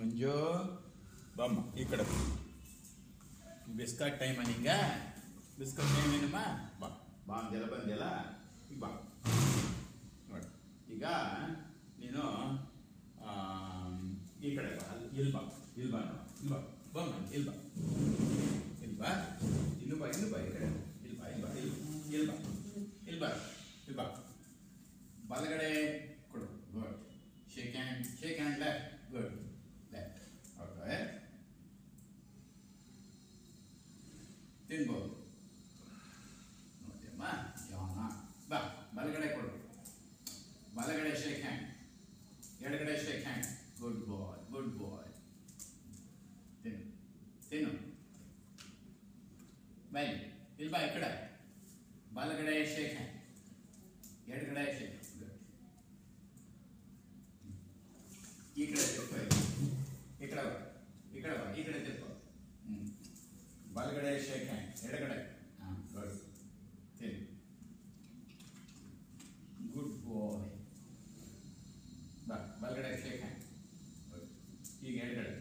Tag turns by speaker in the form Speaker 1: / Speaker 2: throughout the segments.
Speaker 1: ಮಂಜು ಬಾಮ್ಮ ಈ ಕಡೆ ಬಿಸ್ಕಟ್ ಟೈಮ್ ನಿಂಗ ಬಿಸ್ಕಟ್ ಟೈಮ್ ಏನಮ್ಮ ಬಾ ಬಾ ಅಂದೆಲ್ಲ ಬಂದೆಲ್ಲ ಈಗ ಬಾ ನೋಡಿ ಈಗ ನೀನು ಈ ಕಡೆ ಬಾ ಇಲ್ಲಿ ಬಾ ಇಲ್ಲಿ ಬಾ ಇಲ್ಲಿ ಬಾ ಬಾಮ್ಮ ಇಲ್ಲಿ ಬಾ ಇಲ್ಲಿ ಬಾ ಇನ್ನು ಬಾ ಈ ಕಡೆ ಇಲ್ಲಿ ಬಾ ಇಲ್ಲಿ ಬಾ ಇಲ್ಲಿ ಬಾ ಇಲ್ಲಿ ಬಾ ಇಲ್ಲಿ ಬಾ ಬಲಗಡೆ ಕೊಡು good shake hand left good left okay ತಿನ್ಬೋದು ನೋಡ್ತೀಯಮ್ಮ ಯಾವನ ಬಾ ಬಲಗಡೆ ಕೊಡು ಬಲಗಡೆ ಶೇಕ್ ಹ್ಯಾಂಡ್ ಎಡಗಡೆ ಶೇಕ್ ಹ್ಯಾಂಡ್ ಗುಡ್ ಬಾಯ್ ತಿನ್ನು ತಿನ್ನು ಬೈ ಇಲ್ಲಿ ಬಾ ಈ ಕಡೆ ಬಲಗಡೆ ಶೇಕ್ ಹ್ಯಾಂಡ್ ಎಡಗಡೆ ಶೇಕ್ ಈ ಕಡೆ ತಿರ್ಕೋ ಈ ಕಡೆ ಬಾ ಈ ಕಡೆ ತಿರ್ಕೋ ಬಲಗಡೆ ಶೇಕ್ ಹ್ಯಾಂಡ್ ಎಡಗಡೆ ಗುಡ್ ತಿನ್ ಗುಡ್ ಬಾಯ್ ಬಾ ಬಲಗಡೆ ಶೇಕ್ ಹ್ಯಾಂಡ್ ಈಗ ಎಡಗಡೆ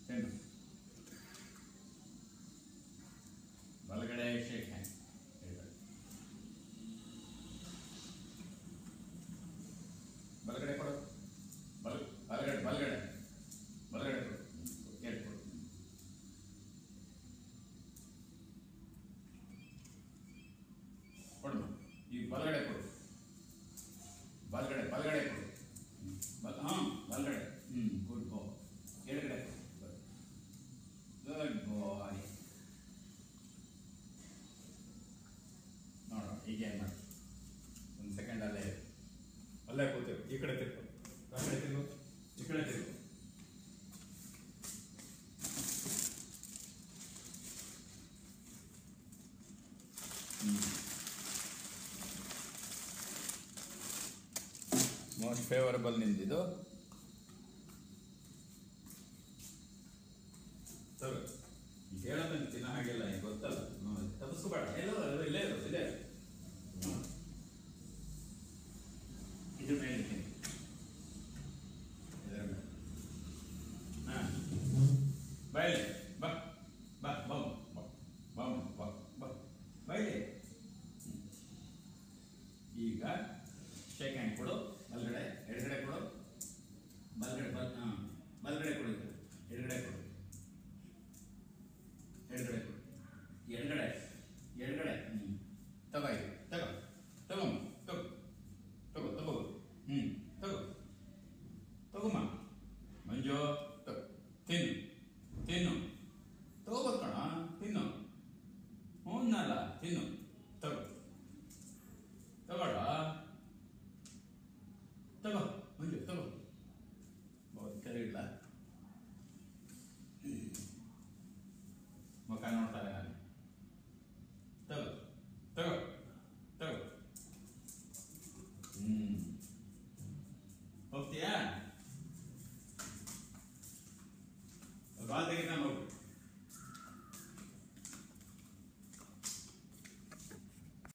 Speaker 1: ತಿನ್ನು ಬಲಗಡೆ ಶೇಕ್ ಹ್ಯಾಂಡ್ ಬಲಗಡೆ ಕೊಡು ಬಲಗಡೆ ಕೊಡು ಕೊಡು ಕೊಡು ಈ ಬಲಗಡೆ ಕೊಡು ಬಲಗಡೆ ಕೊಡು ಬಲಗಡೆ ಗುಡ್ ಬಾಯ್ ಎಡಗಡೆ ಗುಡ್ ಬಾಯ್ ನೋಡ ಈಗ ಏನು ಮಾಡಿ ಒಂದು ಸೆಕೆಂಡ್ ಅಲ್ಲೇ ಕೂತಿರು ಈ ಕಡೆ ತಿರ್ಗು ಈ ಕಡೆ ತಿರ್ಗು ಮೋಸ್ಟ್ ಫೇವರಬಲ್ ನಿಂದಿದು ಸರ್ ಹೇಳೋದನ್ನು ತಿನ್ನ ಹಾಗೆಲ್ಲ ಗೊತ್ತಲ್ಲ ತಪ್ಪಿಸ್ಕೋಬೇಡ ಇಲ್ಲೇ ಇದು ಮೇಲೆ ಬೈಲೆ ಬಾ ಬಾ ಬಾ ಬಾ ಬಾ ಬಾ ಬೈಲೆ ಈಗ ಶೇಕ್ ಹ್ಯಾಂಡ್ ಕೊಡು ಬಲಗಡೆ ಎಡಗಡೆ ಕೊಡು ಬಲಗಡೆ ಕೊಡು ಎಡಗಡೆ ಕೊಡು ಎಡಗಡೆ ತಗೋಮ್ಮ ಮಂಜು ತಿನ್ನು ತಗೋಬೇಕಣ ತಿನ್ನು ಹೂನಲ್ಲ ತಿನ್ನು ತಗೋಳ ತಗೋ ಮಂಜು ತಗೋ ಕರೀಲ್ಲ ಮುಖ ನೋಡ್ತಾರೆ ನಾನು ತಗೋ ಹೋಗ್ತೀಯಾ ಬಾಲ್ ತೆಗಿತ